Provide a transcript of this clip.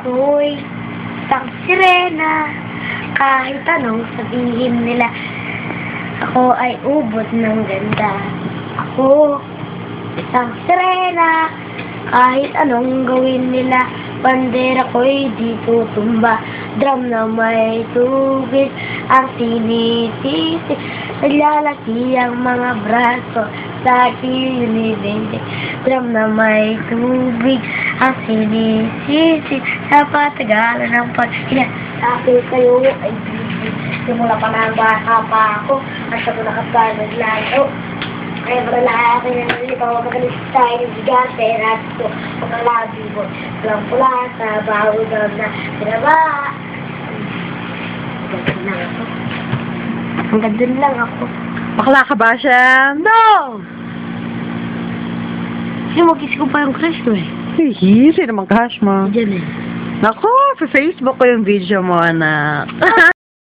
ako'y isang sirena. Kahit anong sabihin nila, ako ay ubod ng ganda. Ako, isang sirena. Kahit anong gawin nila, bandera ko'y di tutumba. Drum na may tubig ang sinisisi. Naglalaki ang mga braso sa kilibindi. Drum na may tubig ang sinisisi. Sa patagalan ng pagkila, sabi kayo ay bibig. Simula pa na bata pa ako, at ako nakapag naglaro. Kaya malalaki na nalilipaw, magalis tayo ng bigate, rato, mga labi mo, pulang-pula sa bawod na pinaba. Hanggang dun lang ako. Bakla ka ba siya? No! Kasi mag-kiss ko pa yung crush ko eh. Hihi, sino mang crush mo? Diyan eh. Nako, sa Facebook ko yung video mo, anak.